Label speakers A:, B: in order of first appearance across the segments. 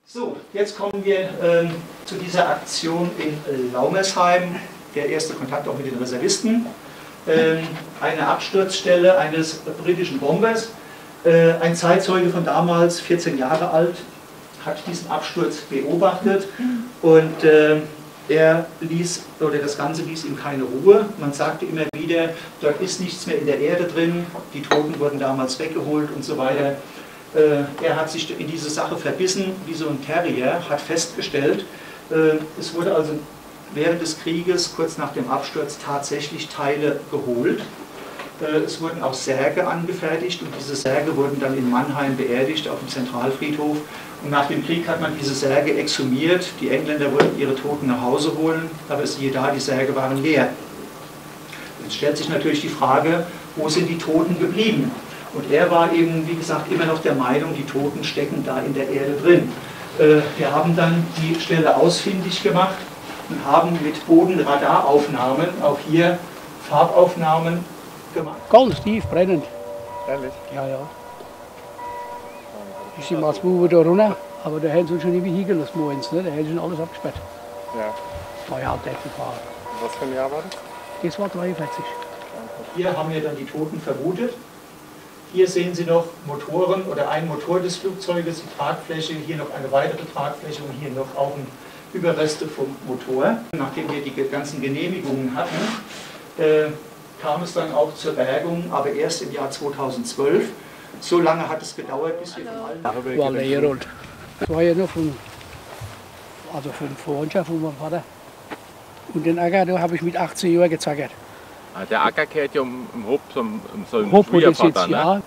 A: So, jetzt kommen wir zu dieser Aktion in Laumersheim, der erste Kontakt auch mit den Reservisten. Eine Absturzstelle eines britischen Bombers. Ein Zeitzeuge von damals, 14 Jahre alt, hat diesen Absturz beobachtet und das Ganze ließ ihm keine Ruhe. Man sagte immer wieder, dort ist nichts mehr in der Erde drin, die Toten wurden damals weggeholt und so weiter. Er hat sich in diese Sache verbissen, wie so ein Terrier, hat festgestellt, es wurde also während des Krieges, kurz nach dem Absturz, tatsächlich Teile geholt. Es wurden auch Särge angefertigt und diese Särge wurden dann in Mannheim beerdigt auf dem Zentralfriedhof. Und nach dem Krieg hat man diese Särge exhumiert. Die Engländer wollten ihre Toten nach Hause holen, aber siehe da, die Särge waren leer. Jetzt stellt sich natürlich die Frage, wo sind die Toten geblieben? Und er war eben, wie gesagt, immer noch der Meinung, die Toten stecken da in der Erde drin. Wir haben dann die Stelle ausfindig gemacht und haben mit Bodenradaraufnahmen, auch hier Farbaufnahmen gemacht.
B: Ganz tief, brennend.
C: Ehrlich?
B: Ja, ja. Ich sind mal 2 Uhr da runter, aber da hätten sie uns schon nicht mehr hingelassen morgens, ne? Da hätten sie schon alles abgesperrt.
C: Ja.
B: War ja halt echt gefahren.
C: Was für ein Jahr war das?
B: Das war 43.
A: Hier haben wir dann die Toten vermutet. Hier sehen Sie noch Motoren oder ein Motor des Flugzeuges, die Tragfläche, hier noch eine weitere Tragfläche und hier noch auch Überreste vom Motor. Nachdem wir die ganzen Genehmigungen hatten, kam es dann auch zur Bergung, aber erst im Jahr 2012. So lange hat es gedauert, bis wir von allen...
B: War leer und das war ja noch von Freundschaft von meinem Vater. Und den Acker, da habe ich mit 18 Jahren gezackert.
D: Ah, der Acker gehört ja um Hof, um so einen
B: Hof, wo das jetzt,
D: Schwiegervater, ne?
B: ja.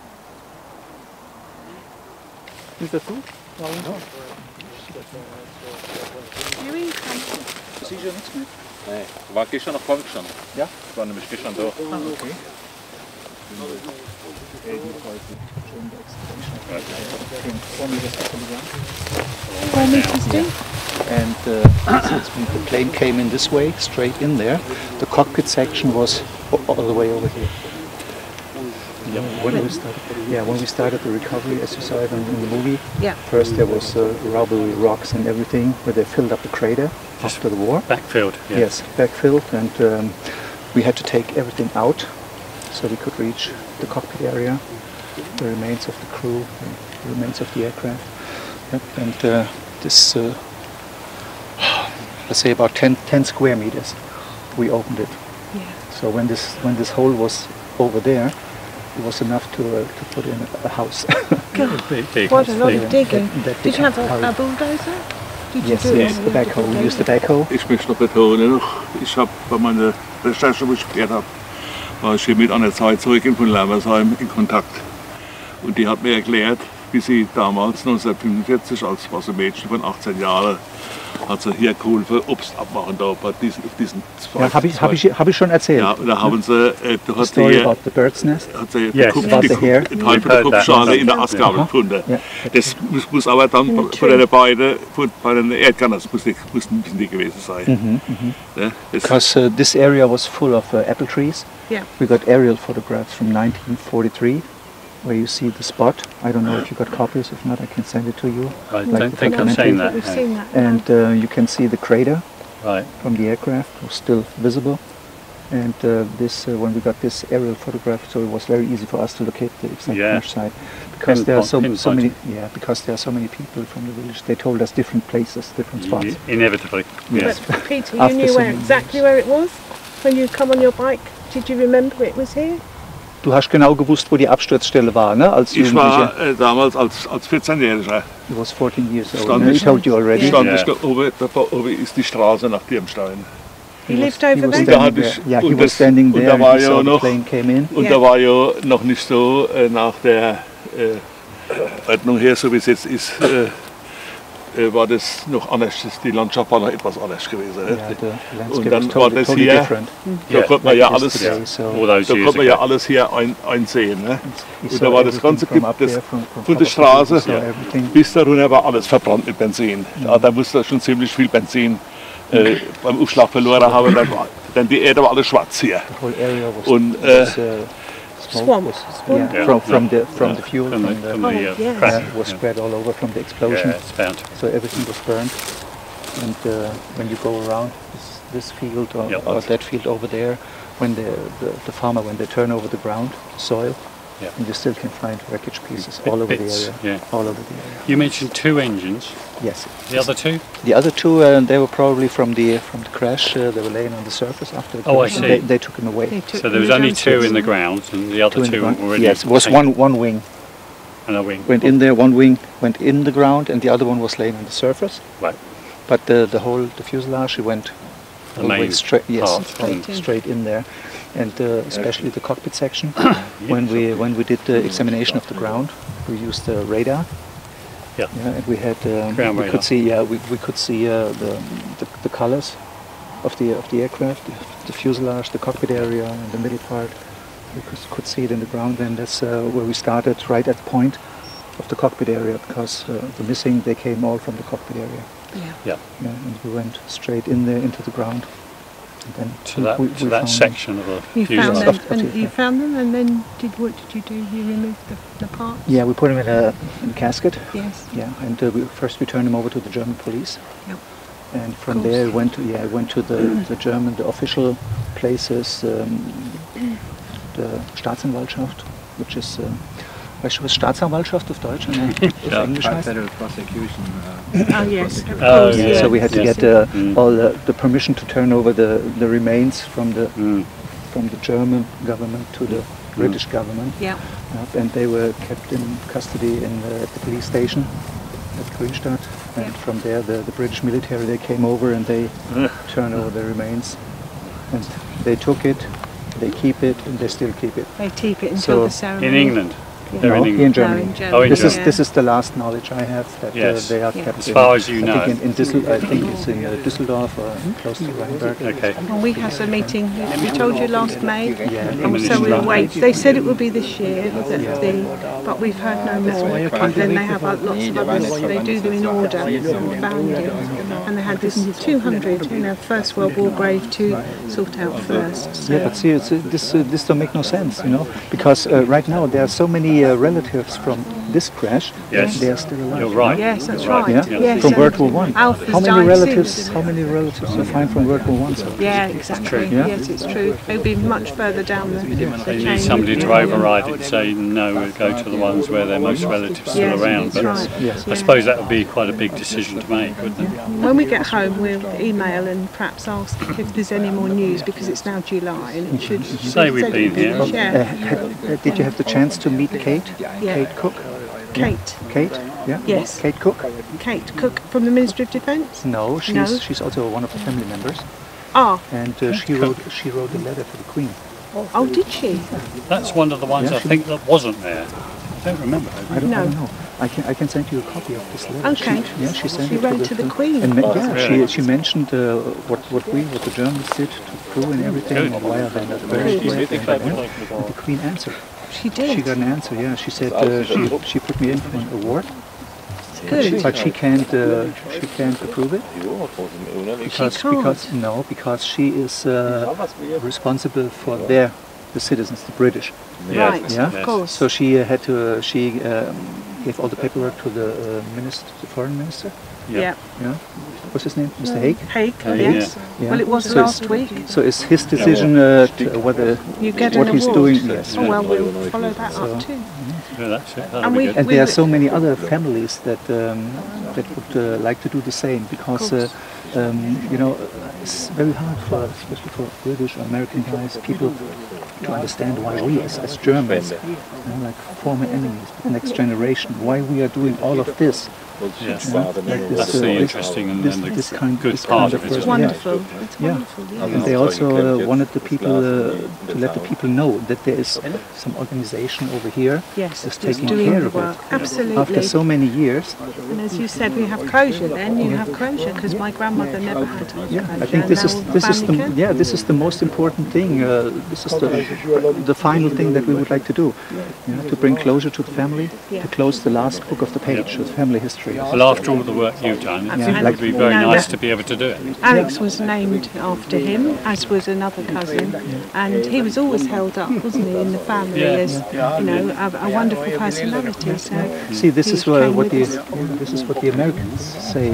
C: Ist das so?
B: Ja.
A: Sicher nichts mit?
D: Nein, war gestern noch vorgestern.
C: Ja?
D: Ich war nämlich gestern da.
C: Okay.
E: And since the plane came in this way, straight in there, the cockpit section was all the way over here. When we started the recovery, as you saw it in the movie, first there was rubbery rocks and everything, where they filled up the crater after the war.
F: Backfilled, yeah.
E: Yes, backfilled, and we had to take everything out so we could reach the cockpit area, the remains of the crew, the remains of the aircraft. Yep. And this, let's say about 10 square meters, we opened it.
G: Yeah.
E: So when this hole was over there, it was enough to put in a house.
G: What a lot of digging. Did you have a bulldozer?
E: Yes, the backhoe. We used the backhoe.
H: Ich möchte noch betonen, ich habe bei meiner Recherche, die ich gehört habe, war ich hier mit einer Zeitzeugin von Laumersheim in Kontakt. Und die hat mir erklärt, wie sie damals 1945 als was ein Mädchen von 18 Jahren hat sie hier geholfen, Obst abmachen da bei diesen
E: Ja, habe ich schon erzählt.
H: Ja, und da haben sie, da hat sie
E: hier, about the bird's nest.
H: Hat sie
F: Yes.
H: einen Teil von der Kopfschale in der Astgabel gefunden.
E: Ja.
H: Das muss aber dann von den beiden, bei den Erdkern, müssen die gewesen sein. Ja,
E: Because this area was full of apple trees.
G: Yeah.
E: We got aerial photographs from 1943. Where you see the spot. I don't know if you got copies. If not, I can send it to you.
F: I don't think I've seen that.
G: We've seen that.
E: And you can see the crater
F: Right.
E: from the aircraft was still visible. And when we got this aerial photograph, so it was very easy for us to locate the exact crash site because there are so many. Yeah, because there are so many people from the village. They told us different places, different spots.
F: Inevitably.
E: Yes.
G: But Peter, you
E: After
G: knew
E: some years.
G: exactly where it was when you come on your bike. Did you remember it was here?
E: Du hast genau gewusst, wo die Absturzstelle war, ne? Als
H: ich war damals als 14-Jähriger.
E: He was 14 years old. I told you already.
H: Stand ich oben ist die Straße nach Dirmstein.
G: He lived over there?
E: He was standing there
H: und da war
E: and he
H: ja
E: saw the
H: noch,
E: plane came in.
H: Und da war ja noch nicht so nach der Ordnung her, so wie es jetzt ist, war das noch anders. Die Landschaft war noch etwas anders gewesen. Und dann war das hier, da konnte man ja alles, hier einsehen. Ne? Und da war das ganze von der Straße bis da runter war alles verbrannt mit Benzin. Ja, da musste schon ziemlich viel Benzin beim Aufschlag verloren haben. Dann die Erde war alles schwarz hier. Und
E: smoke
G: Swamp.
E: was
G: Swamp.
E: from the fuel
F: from the
G: yes.
F: crack.
E: was spread all over from the explosion.
F: Yeah, it's bound.
E: So everything was burned. And when you go around this field or that field over there, when the farmer, when they turn over the ground, the soil, and you still can find wreckage pieces all over the area.
F: Yeah.
E: All over the area.
F: You mentioned 2 engines.
E: Yes.
F: The other 2?
E: The other 2, they were probably from the crash. They were laying on the surface after the crash.
F: Oh, I see.
E: They took them away.
F: So there was only 2 in the ground, and the other 2 were already.
E: Yes, it was
F: taken.
E: one wing.
F: And a wing.
E: Went in there. One wing went in the ground, and the other one was laying on the surface.
F: Right.
E: But the fuselage went
F: The
E: all the way
F: main
E: straight. Yes,
F: part.
E: straight in there, and especially the cockpit section. When we did the examination of the ground, we used the radar.
F: Yeah.
E: And we had
F: Ground
E: we
F: radar.
E: could see we could see the colors of the aircraft, the fuselage, the cockpit area, and the middle part. We could see it in the ground, and that's where we started, right at the point of the cockpit area, because the missing, they came all from the cockpit area.
F: Yeah.
E: And we went straight in there into the ground. And then
F: To that,
E: we
F: to that
E: found
F: section of the
G: You found
F: fuselage.
G: them, and you found them, and then what did you do? You removed the parts?
E: Yeah, we put them in a casket.
G: Yes.
E: Yeah, and first we turned them over to the German police.
G: Yep.
E: And from there it went to the German, the official places, the Staatsanwaltschaft, which is, weißt du, was Staatsanwaltschaft auf Deutsch und auf Englisch heißt?
I: Federal prosecution.
G: Oh yes. Of
F: Oh,
G: course,
F: yeah.
E: So we had to
F: Yes.
E: get all the permission to turn over the remains from the German government to the British government.
G: Yeah.
E: And they were kept in custody in the police station at Grünstadt. And from there, the British military, they came over and they turned over the remains. And they took it, they keep it, and they still keep it.
G: They keep it until
E: So-
G: the ceremony.
F: In England?
G: Yeah.
F: They're
E: No,
F: in
E: here in
F: England.
E: Germany.
G: No, in Germany.
F: Oh, in
E: This
F: Germany.
E: is the last knowledge I have that
F: Yes.
E: they are
G: Yeah.
E: kept
F: As far as you
E: I
F: know.
E: think in I think it's in Düsseldorf or close to Rheinberg.
F: Okay.
G: Well, we had a meeting, we told you last May,
E: Yeah.
G: and so we'll wait. They said it would be this year, but we've heard no more. And then they have lots of others, they do them in order, bounding. And they had this 200 in a First World War grave to sort out first. So.
E: Yeah, but see, this don't make no sense, you know, because right now there are so many relatives from this crash.
F: Yes.
E: They are still alive.
F: You're right.
G: Yes, that's
F: You're
G: right.
E: Yeah,
G: Yes,
E: from
G: and
E: World War One.
G: Alf has
E: How many
G: died
E: relatives?
G: since.
E: How many relatives are fine from World War One? So?
G: Yeah, exactly.
E: Yeah.
G: Yes, it's true. They'll be much further down the
F: They
G: chain.
F: need somebody to override it and say, no, we'll go to the ones where their most relatives still
G: Yes,
F: around.
G: that's
F: But
G: right.
E: Yes.
F: I suppose that would be quite a big decision to make, wouldn't it?
G: When we get home, we'll email and perhaps ask if there's any more news, because it's now July and it should
F: Say we've been here.
G: Yeah.
E: Did you have the chance to meet Kate?
G: Yeah.
E: Kate Cook?
G: Kate.
E: Kate? Yeah.
G: Yes.
E: Kate Cook?
G: Kate Cook from the Ministry of Defence?
E: No, she's
G: No.
E: she's also one of the family members,
G: Ah,
E: and she wrote a letter to the Queen.
G: oh, did she?
F: That's one of the ones
E: Yeah,
F: I think that wasn't there. I don't remember.
E: I don't
G: No.
E: know. I can send you a copy of this letter.
G: Okay.
E: She sent
G: She
E: it
G: wrote to the Queen.
E: And
F: Really?
E: she mentioned what the Germans did to crew and everything,
F: Good.
E: and why are they not very quick and the Queen answered.
G: She
E: She
G: did.
E: got an answer. Yeah, she said she put me in for an award,
G: Good.
E: but she can't approve it because she is responsible for the citizens, the British.
G: Right,
E: Yeah.
G: of course.
E: So she had to gave all the paperwork to the foreign minister.
G: Yeah.
E: Yeah. What's his name? Mr. Haig.
G: Haig,
F: Haig,
G: yes.
E: yeah.
G: Well, it was
E: So
G: last week.
E: So it's his decision whether
G: You get
E: what
G: an
E: he's
G: award.
E: doing. Yes.
G: Oh, well, we'll follow that
E: So-
G: up too.
F: Yeah, that's it. That'll
G: And
F: be
G: we-
F: good.
E: And there are so many other families that would like to do the same, because it's very hard especially for British or American guys, people to understand why we as Germans, like former enemies, next generation, why we are doing all of this.
F: Yes.
E: Like this,
F: That's the interesting and then the
E: this kind,
F: good
E: this
F: part
E: kind
F: of it,
E: work.
G: It's
F: isn't it?
G: wonderful. It's
E: Yeah.
G: wonderful.
E: And
G: Yes.
E: they also wanted the people to let the people know that there is some organization over here
G: Yes,
E: that's
G: it's
E: taking
G: doing
E: care
G: the
E: of
G: work.
E: it.
G: Absolutely.
E: After so many years,
G: And as you said, we have closure. Then you have closure, because my grandmother never had closure.
E: I think this is
G: Family
E: this is the most important thing. This is the final thing that we would like to do. To bring closure to the family,
G: Yeah.
E: to close the last book of the page of family history. history.
F: Well, after all the work you've done, it would be very nice to be able to do it.
G: Alex was named after him, as was another cousin, and he was always held up, wasn't he, in the family as you know a wonderful personality. So
E: see, this is what the Americans say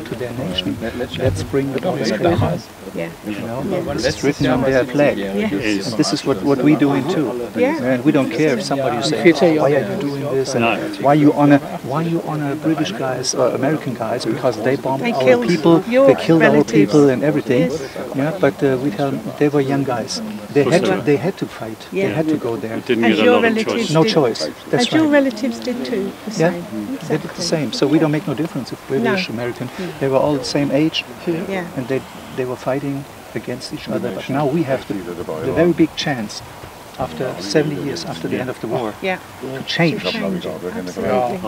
E: to their nation. Let's bring the boys back.
G: yeah,
E: You know, it's written on their flag.
G: yeah,
E: And this is what we're doing too.
G: Yeah.
E: And we don't care if somebody says, why are you doing this? And why you honor British guys or American guys because they bombed
G: They
E: our
G: killed
E: people,
G: your
E: they killed our
G: relatives.
E: people and everything.
G: Yes.
E: Yeah, but we tell them they were young guys. They had to fight.
G: Yeah.
E: They had to go there.
F: Didn't
G: As
F: get a
G: your
F: lot of
G: relatives
F: choice.
E: No
G: did.
E: choice. That's
G: as your
E: right.
G: relatives did too. The
E: Yeah,
G: same.
E: they did the same. So we don't make no difference if British, American. They were all the same age,
G: Yeah.
E: and they were fighting against each other. But now we have the very big chance, after 70 years after the end of the war,
G: Yeah.
E: to change.
G: Absolutely.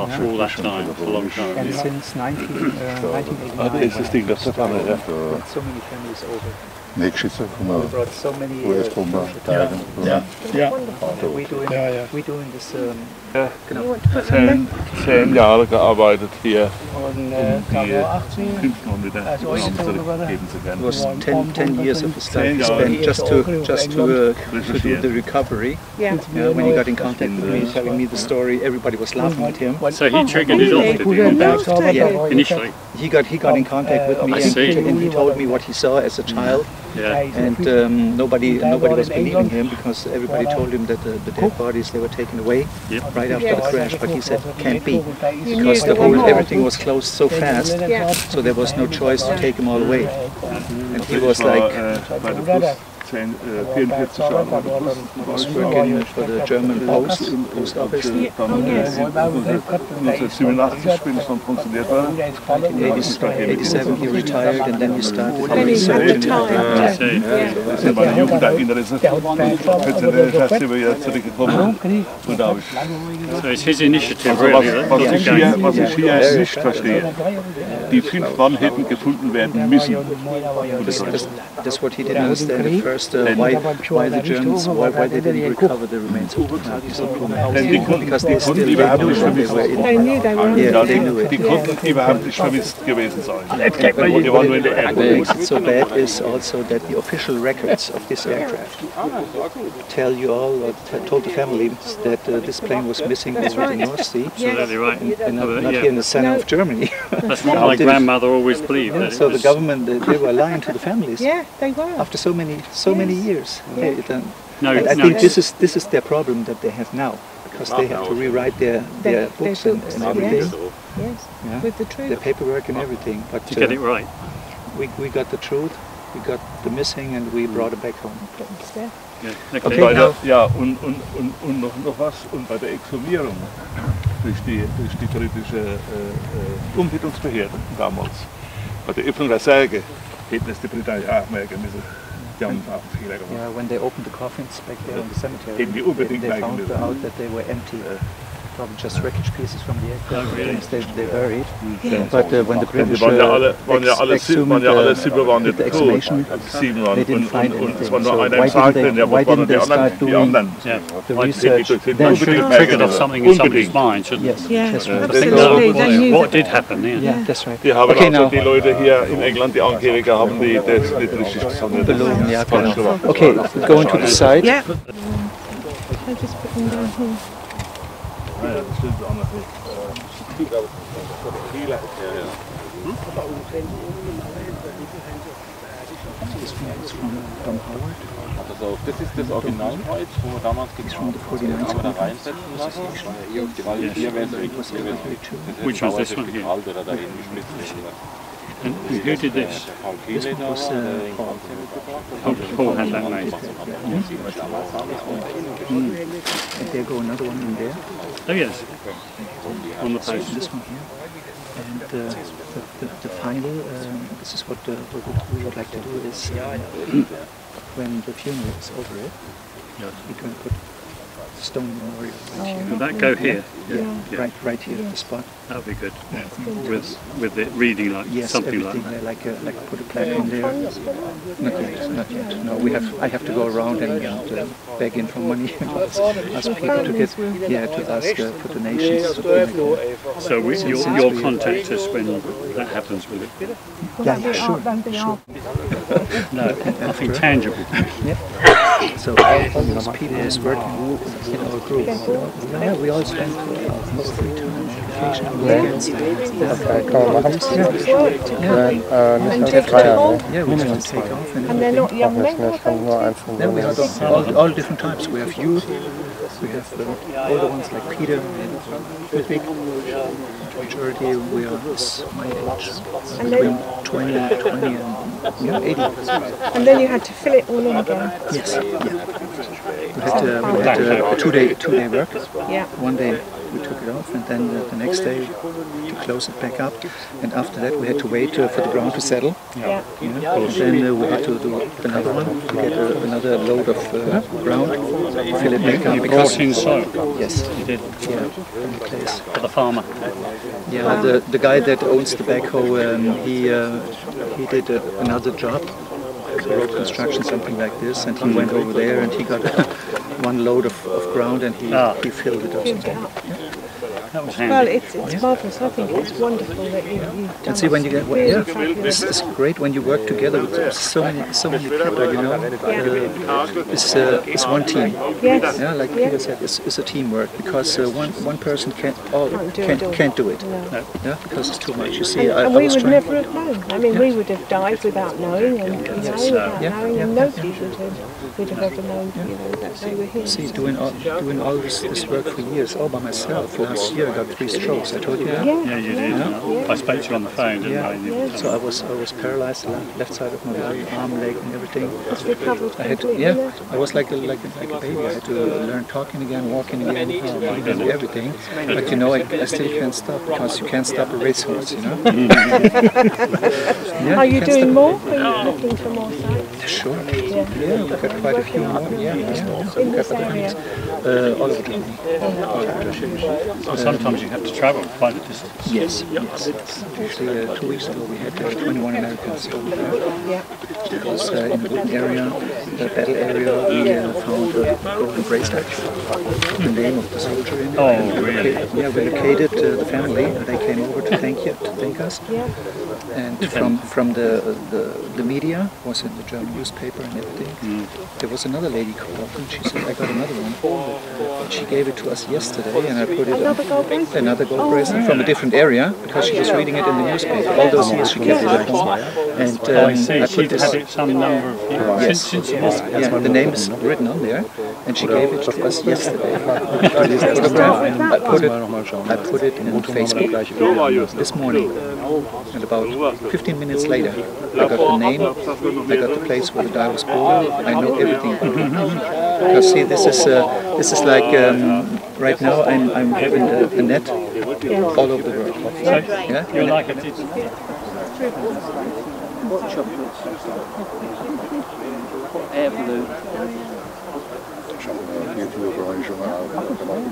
F: After all that time, for a long time.
E: And since 1989,
H: Das ist das Ding, das verfahren, ja.
E: brought so many families over.
I: Nächstes Jahr kommen
E: We brought so many
I: US-Bomber.
E: we're doing this.
G: You want to put them there?
H: 10 Jahre gearbeitet hier,
B: Und
H: die
B: da war 18.
H: Künstler wieder Namen zurückgeben zu
E: It
H: können.
E: was 10 years of his life he spent just to do the recovery.
G: Yeah.
E: When he got in contact with me, telling me the story, everybody was laughing at him.
F: So he triggered it off, did he?
E: Yeah.
F: Initially.
E: He got in contact with me and he told me what he saw as a child.
F: Yeah.
E: And nobody was believing him because everybody told him that the dead bodies they were taken away right after the crash. But he said can't be because everything was closed so fast, so there was no choice to take them all away. And he was like,
H: Bei der Bus 44 Jahre bei der Bus.
E: was working for the German post office.
H: Dann 1987 bin ich dann pensioniert worden.
E: 87 he retired and then he started
G: Then he had the time.
H: Das sind meine Jugenderinnerisse. 14 sind wir wieder zurückgekommen. Und da habe ich,
F: So it's his initiative,
H: also
F: really.
H: was ich hier nicht verstehe, die 5 Mann hätten gefunden werden müssen.
E: That's what he didn't understand at first. Why the Germans? Why they didn't recover the remains of the Nazis? Because they still knew they were in.
G: They knew they were.
E: Yeah, they knew it.
H: Die konnten überhaupt nicht vermisst gewesen sein. Die waren nur in der
E: What
H: Erde.
E: makes it so bad is also that the official records of this aircraft tell you all, or told the family that this plane was missing over the North Sea,
F: Absolutely right.
E: and not here in the center of Germany.
F: That's what my grandmother always believed. That it
E: So the
F: was,
E: government they were lying to the families
G: Yeah, they were.
E: after so many years.
F: no,
E: And I
F: no,
E: think this is their problem that they have now, because they have to rewrite their books and everything,
G: Yes,
E: yeah,
G: with the
E: their
G: truth.
E: paperwork and everything. But
F: to get it right.
E: we got the truth, we got the missing, and we brought it back home.
F: Yeah.
H: Und
F: Okay.
H: bei der, ja, und noch was, und bei der Exhumierung durch die britische Umhittungsbehörde damals, bei der Öffnung der Särge, hätten es die Briten auch merken müssen. Die haben auch einen Fehler gemacht.
E: Yeah, when they opened the coffins back there in the cemetery,
H: Hätten die unbedingt
E: they found
H: merken müssen.
E: out that they were empty. Probably just wreckage pieces from the aircraft.
F: Oh, really?
E: They buried. But when the British
H: Die waren ja alle 7 waren ja
E: the
H: tot.
E: exhumation,
H: 7 waren.
E: they didn't find
H: Und es
E: anything.
H: war nur
E: So
H: einer
E: why
H: im Sarg
E: didn't
H: drin, der
E: they
H: waren die
E: start
H: anderen. Die
E: doing
H: anderen.
F: Yeah.
E: the
H: Why
E: research?
H: didn't they-
E: Then
H: Unbedingt
F: Triggered off something in somebody's
H: Unbedingt.
F: mind, shouldn't
E: yes,
F: it?
G: Yes,
E: that's right.
G: absolutely. They knew
F: What did happen, yeah.
E: Yeah, that's right.
H: Die haben
E: Okay,
H: also
E: now
H: die Leute hier in England, die Angehörige, haben die das nicht richtig gesammelt.
E: belogen, yeah,
H: Falsch gemacht.
E: Okay, going to the side.
G: Yeah. I just put them down here.
H: Ja, das stimmt auch noch nicht.
D: Also das ist das Originalholz, wo wir damals gegraben haben. Das haben wir da reinsetzen lassen, weil hier wäre es
F: Which one's this one here?
D: kalt oder dahin geschnitzt.
F: And who did this?
D: Paul Kiele da, der den Kranz mitgebracht
F: Paul had that made.
E: And there go another one in there.
F: Oh yes. On the page.
E: This one here. And the final, this is what we would like to do is when the funeral is over, we can put stone memorial right here.
F: Will that go here?
E: Yeah. Right here at the spot.
F: That would be good. With it reading like something like that.
E: Like put a plaque in there. Not yet. No, I have to go around and beg in for money and ask people to get to ask for donations.
F: So you'll contact us when that happens, will it?
E: Yeah, sure.
F: No, nothing tangible.
E: Yeah. So all those people is working in our group. Yeah, we all spend most of the time on vacation weekends.
C: Okay, kann man machen.
G: And
C: Nicht
G: take
C: feiern,
G: off.
C: ne?
E: Yeah, we just take off.
G: And they're not young men,
C: Nicht, kann nur eins von
E: Then we have all different types. We have youth, we have older ones like Peter and Ludwig. Majority we are my age, between 20 and 80.
G: And then you had to fill it all in again.
E: Yes, yeah. We had a two-day work.
G: Yeah.
E: One day we took it off, and then the next day to close it back up. And after that we had to wait for the ground to settle.
G: Yeah.
E: And then we had to do another one to get another load of ground, fill it back up.
F: Because in soil.
E: Yes.
F: You did.
E: Yeah. From the place.
F: For the farmer.
E: Yeah, the guy that owns the backhoe, he did another job, road construction, something like this, and he went over there and he got one load of ground and he filled it up.
F: That was handy.
G: Well, it's marvellous. I think it's wonderful that you've done
E: And see when you get
G: really fabulous.
E: it's great when you work together with so many people. You know, it's one team.
G: Yes.
E: Yeah, like Peter said, it's a teamwork because one person can't do it.
G: No.
E: Yeah, because it's too much. You see,
G: And we would never have known. I mean, we would have died without knowing, and without knowing, and nobody would have ever known, that they were here.
E: See, doing all this work for years, all by myself. Last year I got 3 strokes. I told you that.
G: Yeah.
F: Yeah, you did. I spoke to you on the phone, didn't I?
E: So I was paralyzed, the left side of my body, arm, leg, and everything.
G: It's recovered
E: I had
G: completely.
E: I was like a baby. I had to learn talking again, walking again, everything. But you know, I still can't stop because you can't stop a racehorse. You know.
G: Are you doing more? Are you looking for more sites?
E: Sure.
G: Yeah.
E: We've got quite a few more.
G: In this area?
E: All over Germany.
F: So sometimes you have to travel quite a distance.
E: Yes. Actually, 2 weeks ago we had 21 Americans over there.
G: Yeah.
E: Because in the wooden area, the battle area, we found a golden bracelet, the name of the soldier in it.
F: Oh, really?
E: Yeah, we located the family, and they came over to thank us.
G: Yeah.
E: And from the media, was in the German newspaper and everything. There was another lady called up, and she said, I got another one. And she gave it to us yesterday, and I put it another gold bracelet from a different area, because she was reading it in the newspaper. All those years she kept it at home. And
F: I
E: I put this.
F: had it some number of years since it was.
E: Yeah, the name is written on there, and she gave it to us yesterday. I put it in Facebook this morning, and about 15 minutes later, I got the name, I got the place where the guy was born, I know everything about it. Because see, this is like right now I'm having a net all over the world. Yeah,
F: You like it?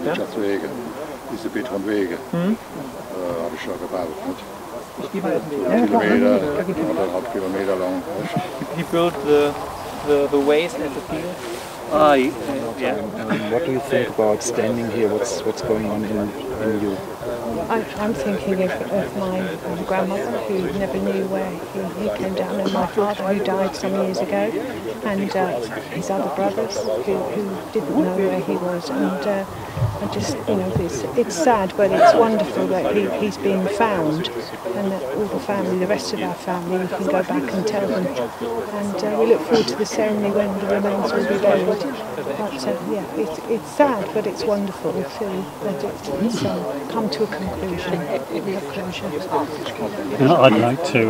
I: Wirtschaftswege, diese Betonwege, habe ich schon gebaut. Nicht? Kilometer, 1,5 Kilometer lang.
C: He built the ways and the field.
F: Yeah.
J: What do you think about standing here? What's going on in you?
G: I'm thinking of my grandmother, who never knew where he came down, and my father, who died some years ago, and his other brothers, who didn't know where he was. And I just, it's sad, but it's wonderful that he's being found, and that all the family, the rest of our family, we can go back and tell them. And we look forward to the ceremony when the remains will be buried. But it's sad, but it's wonderful too that it's come to a conclusion.
F: I'd like to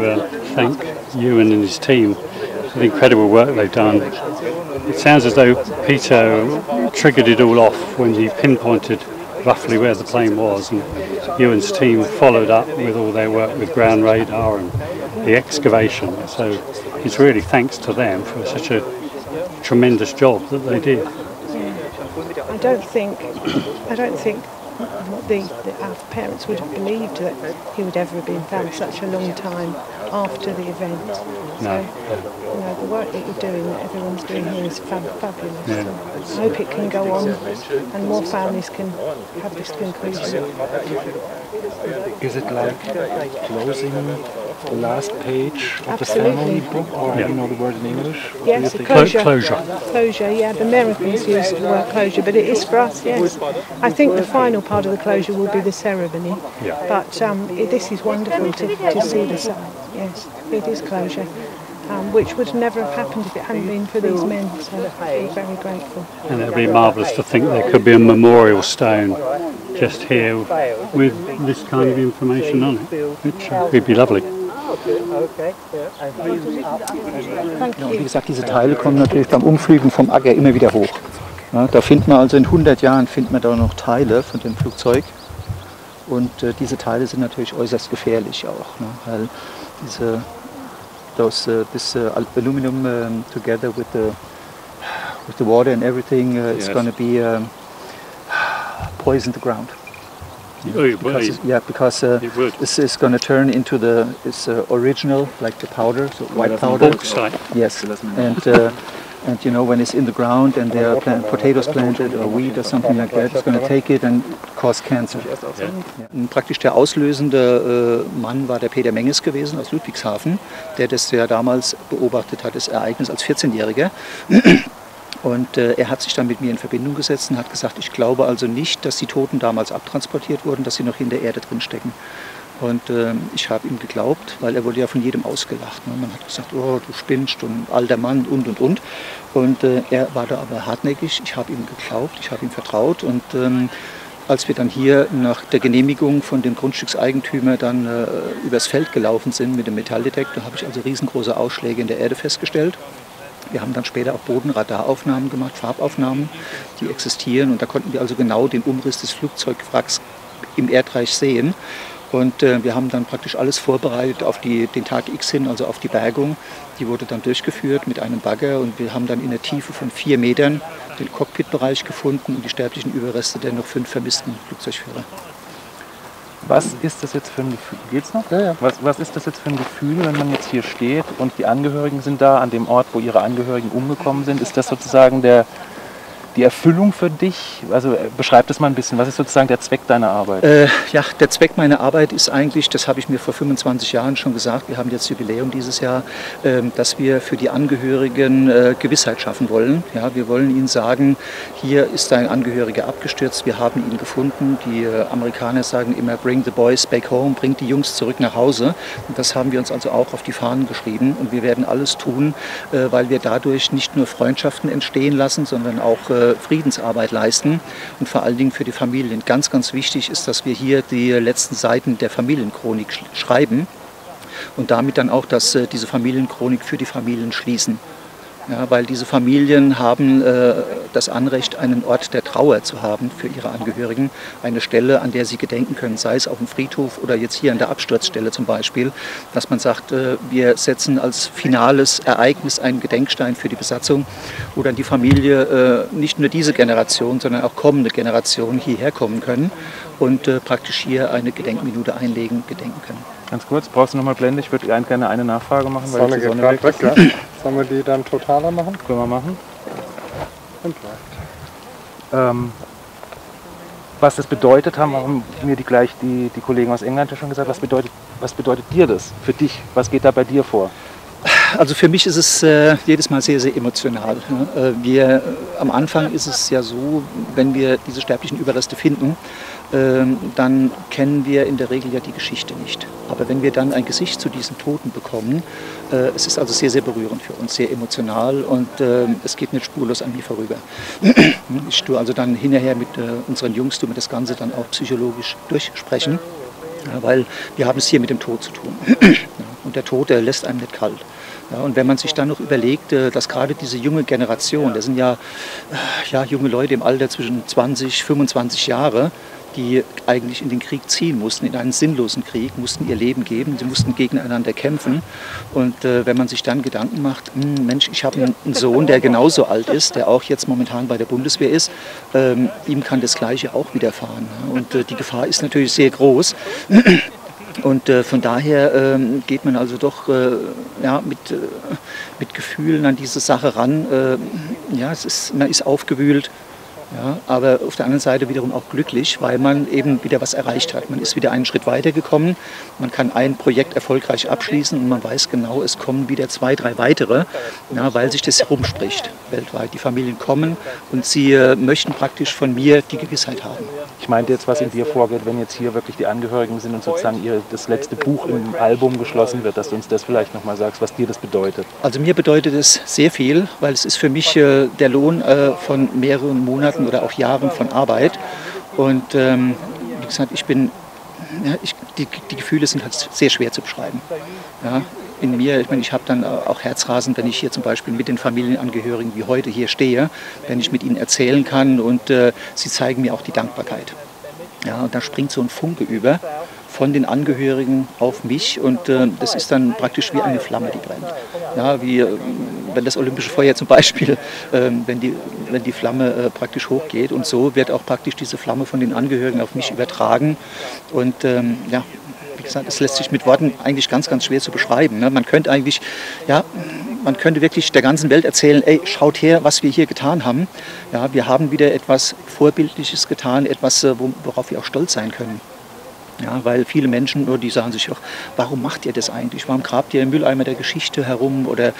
F: thank you and his team for the incredible work they've done. It sounds as though Peter triggered it all off when he pinpointed roughly where the plane was, and Ewan's team followed up with all their work with ground radar and the excavation. So it's really thanks to them for such a tremendous job that they did.
G: I don't think our parents would have believed that he would ever have been found such a long time after the event. So, the work that you're doing, that everyone's doing here is fabulous. Yeah. I hope it can go on and more families can have this conclusion.
J: Is it like closing the last page of the ceremony book, or do you know the word in English?
G: Yes, closure. Closure, yeah. The Americans use the word closure, but it is for us, yes. I think the final part of the closure will be the ceremony. Yeah. But this is wonderful to see this. Yes, it is closure, which would never have happened if it hadn't been for these men. So we're very grateful.
F: And it would be marvellous to think there could be a memorial stone just here with this kind of information on it, which would be lovely.
E: Ja, und wie gesagt, diese Teile kommen natürlich beim Umfliegen vom Acker immer wieder hoch. Ja, da findet man also in 100 Jahren findet man da noch Teile von dem Flugzeug. Und diese Teile sind natürlich äußerst gefährlich auch, ne, weil this aluminum together with the water and everything is going to be poison the ground. Because this is going to turn into this original, like the powder, so white powder. Yes, and you know, when it's in the ground and there are potatoes planted or wheat or something like that, it's going to take it and cause cancer. Ja. Praktisch der auslösende Mann war der Peter Menges gewesen aus Ludwigshafen, der das ja damals beobachtet hat, das Ereignis als 14-Jähriger. Und er hat sich dann mit mir in Verbindung gesetzt und hat gesagt, ich glaube also nicht, dass die Toten damals abtransportiert wurden, dass sie noch in der Erde drin stecken. Und ich habe ihm geglaubt, weil er wurde ja von jedem ausgelacht. Ne? Man hat gesagt, oh, du spinnst und alter Mann und. Und er war da aber hartnäckig. Ich habe ihm geglaubt, ich habe ihm vertraut. Und als wir dann hier nach der Genehmigung von dem Grundstückseigentümer dann übers Feld gelaufen sind mit dem Metalldetektor, habe ich also riesengroße Ausschläge in der Erde festgestellt. Wir haben dann später auch Bodenradaraufnahmen gemacht, Farbaufnahmen, die existieren. Und da konnten wir also genau den Umriss des Flugzeugwracks im Erdreich sehen. Und wir haben dann praktisch alles vorbereitet auf den Tag X hin, also auf die Bergung. Die wurde dann durchgeführt mit einem Bagger und wir haben dann in der Tiefe von 4 Metern den Cockpitbereich gefunden und die sterblichen Überreste der noch 5 vermissten Flugzeugführer.
J: Was ist das jetzt für ein Gefühl? Geht's noch? Ja, ja. Was ist das jetzt für ein Gefühl, wenn man jetzt hier steht und die Angehörigen sind da, an dem Ort, wo ihre Angehörigen umgekommen sind? Ist das sozusagen die Erfüllung für dich? Also beschreib das mal ein bisschen. Was ist sozusagen der Zweck deiner Arbeit?
E: Ja, der Zweck meiner Arbeit ist eigentlich, das habe ich mir vor 25 Jahren schon gesagt, wir haben jetzt Jubiläum dieses Jahr, dass wir für die Angehörigen Gewissheit schaffen wollen. Ja, wir wollen ihnen sagen, hier ist ein Angehöriger abgestürzt, wir haben ihn gefunden. Die Amerikaner sagen immer, bring the boys back home, bringt die Jungs zurück nach Hause. Und das haben wir uns also auch auf die Fahnen geschrieben. Und wir werden alles tun, weil wir dadurch nicht nur Freundschaften entstehen lassen, sondern auch Friedensarbeit leisten und vor allen Dingen für die Familien. Ganz, ganz wichtig ist, dass wir hier die letzten Seiten der Familienchronik schreiben und damit dann auch, dass diese Familienchronik für die Familien schließen. Ja, weil diese Familien haben das Anrecht, einen Ort der Trauer zu haben für ihre Angehörigen, eine Stelle, an der sie gedenken können, sei es auf dem Friedhof oder jetzt hier an der Absturzstelle zum Beispiel, dass man sagt, wir setzen als finales Ereignis einen Gedenkstein für die Besatzung, wo dann die Familie, nicht nur diese Generation, sondern auch kommende Generationen hierher kommen können und praktisch hier eine Gedenkminute einlegen, gedenken können.
J: Ganz kurz, brauchst du nochmal Blende? Ich würde gerne eine Nachfrage machen, weil
K: die Sonne weg ist. Ja. Sollen wir die dann totaler machen?
J: Können wir machen.
K: Und läuft.
J: Was das bedeutet, haben mir die Kollegen aus England ja schon gesagt. Was bedeutet dir das für dich? Was geht da bei dir vor?
E: Also für mich ist es jedes Mal sehr, sehr emotional. Am Anfang ist es ja so, wenn wir diese sterblichen Überreste finden, dann kennen wir in der Regel ja die Geschichte nicht. Aber wenn wir dann ein Gesicht zu diesen Toten bekommen, es ist also sehr, sehr berührend für uns, sehr emotional und es geht nicht spurlos an mir vorüber. Ich tue also dann hinterher mit unseren Jungs das Ganze dann auch psychologisch durchsprechen, weil wir haben es hier mit dem Tod zu tun. Und der Tod, der lässt einem nicht kalt. Ja, und wenn man sich dann noch überlegt, dass gerade diese junge Generation, das sind ja junge Leute im Alter zwischen 20, 25 Jahre, die eigentlich in den Krieg ziehen mussten, in einen sinnlosen Krieg, mussten ihr Leben geben, sie mussten gegeneinander kämpfen. Und wenn man sich dann Gedanken macht, Mensch, ich habe einen Sohn, der genauso alt ist, der auch jetzt momentan bei der Bundeswehr ist, ihm kann das Gleiche auch widerfahren. Und die Gefahr ist natürlich sehr groß. Und von daher geht man also doch mit Gefühlen an diese Sache ran. Man ist aufgewühlt. Ja, aber auf der anderen Seite wiederum auch glücklich, weil man eben wieder was erreicht hat. Man ist wieder einen Schritt weitergekommen, man kann ein Projekt erfolgreich abschließen und man weiß genau, es kommen wieder 2, 3 weitere, weil sich das herumspricht weltweit. Die Familien kommen und sie möchten praktisch von mir die Gewissheit haben.
J: Ich meinte jetzt, was in dir vorgeht, wenn jetzt hier wirklich die Angehörigen sind und sozusagen das letzte Buch im Album geschlossen wird, dass du uns das vielleicht nochmal sagst, was dir das bedeutet.
E: Also mir bedeutet es sehr viel, weil es ist für mich der Lohn von mehreren Monaten oder auch Jahren von Arbeit. Und wie gesagt, die Gefühle sind halt sehr schwer zu beschreiben. Ja, in mir, ich habe dann auch Herzrasen, wenn ich hier zum Beispiel mit den Familienangehörigen wie heute hier stehe, wenn ich mit ihnen erzählen kann und sie zeigen mir auch die Dankbarkeit. Ja, und da springt so ein Funke über von den Angehörigen auf mich und das ist dann praktisch wie eine Flamme, die brennt. Ja, wie wenn das olympische Feuer zum Beispiel, wenn die Flamme praktisch hochgeht und so wird auch praktisch diese Flamme von den Angehörigen auf mich übertragen und wie gesagt, es lässt sich mit Worten eigentlich ganz, ganz schwer zu beschreiben. Ne? Man könnte wirklich der ganzen Welt erzählen, ey, schaut her, was wir hier getan haben. Ja, wir haben wieder etwas Vorbildliches getan, etwas, worauf wir auch stolz sein können. Ja, weil viele Menschen, die sagen sich auch, warum macht ihr das eigentlich? Warum grabt ihr im Mülleimer der Geschichte herum oder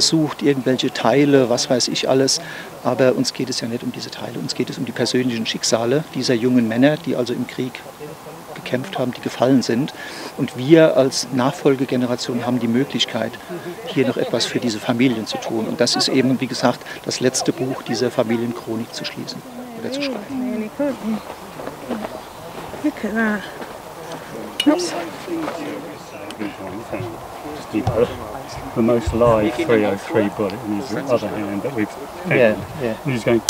E: sucht irgendwelche Teile, was weiß ich alles. Aber uns geht es ja nicht um diese Teile, uns geht es um die persönlichen Schicksale dieser jungen Männer, die also im Krieg gekämpft haben, die gefallen sind. Und wir als Nachfolgegeneration haben die Möglichkeit, hier noch etwas für diese Familien zu tun. Und das ist eben, wie gesagt, das letzte Buch dieser Familienchronik zu schließen oder zu schreiben.
G: Look at that. Oops.
F: The most live 303 bullet in his other hand that we've found.
E: Yeah.
F: And he's going.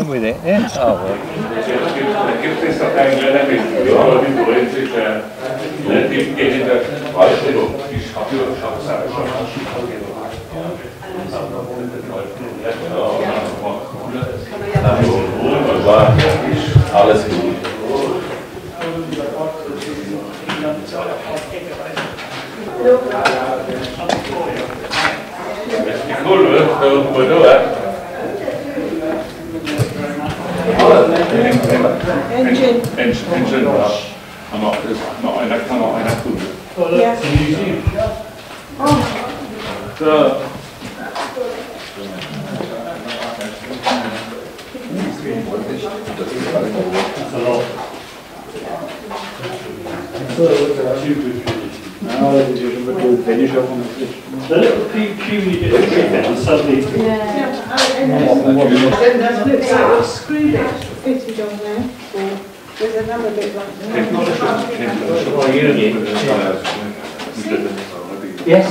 E: With it, yeah. Oh, well.
H: Gibt es doch einen relativ
D: alles gut.
H: Engine rush. Noch einer kann auch einer tun.
G: Ja. There's another bit like
A: Yes.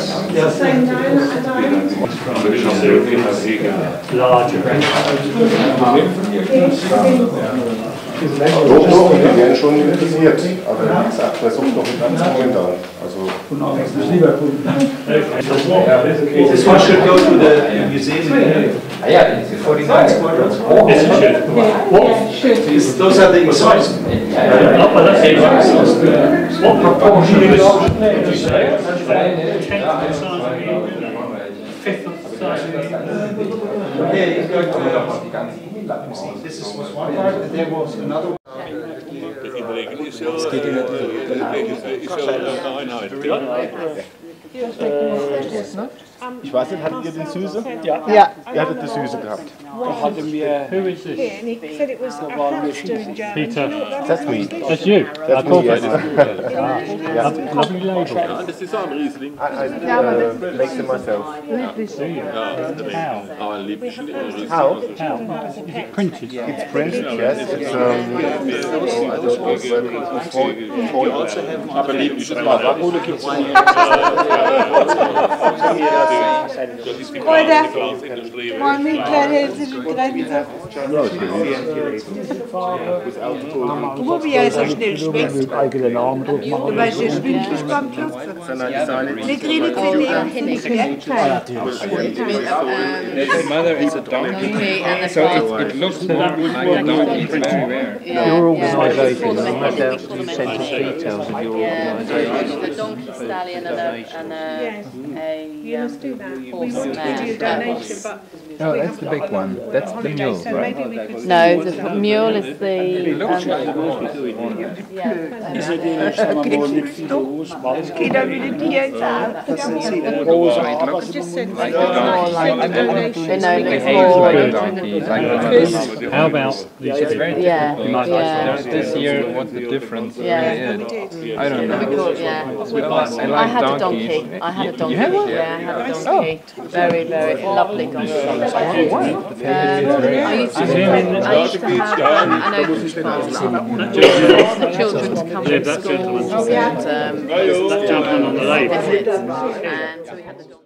G: same diameter.
F: Larger.
I: Die werden schon kritisiert, aber wie gesagt, versucht noch mit ganz momentan. Also
A: This one should go to the museum for the 49 squadrons. Those are the exhaust.
F: What proportion is fifth of the size of
A: This was one part, and there was another.
H: Es geht in der Einheit.
G: He was making a
L: Ich weiß nicht, hattet ihr den Süße?
B: Ja.
G: Ja.
L: Ihr hattet die Süße gehabt.
B: Da hatten wir...
F: Who is this?
G: Here, and he said it was a hamster in German.
F: Peter.
L: That's me.
F: That's you.
L: That's me, yes.
F: Lovely label.
D: Ja, das ist auch ein Riesling.
L: I make them myself.
D: Aber ein lieblicher Riesling.
L: How?
F: Is it printed?
L: It's printed, yes. It's,
D: Aber lieblich, das war Wackhole gibt es
G: Wo wir ja so schnell schmeckt.
B: eigenen Namen drauf
G: Du
B: machen.
G: weißt ja, schwindelig beim Klopfen. Wir kriegen
M: The mother is a donkey, so it looks more like a donkey. It's very rare.
E: Your organisation, no matter you send us details of your organisation.
N: The donkey stallion and
G: You must do that. We
N: horse
G: want to give you a
N: mare.
G: donation, but
M: Oh, that's the big one. That's the mule,
G: so
M: right?
G: maybe we could...
N: No, the mule is the
G: Kinder mit den Tieren zahlen. Just send like a donation.
F: How about these?
N: Yeah,
M: This year, what the difference
N: Yeah.
M: really is, I don't know.
N: I had a donkey. I had a donkey.
M: You had one?
N: Yeah, I had a donkey. Very, very lovely donkey. I used to have an open farm. The children to come from school and
F: That gentleman on the left.
N: visit. And so we had the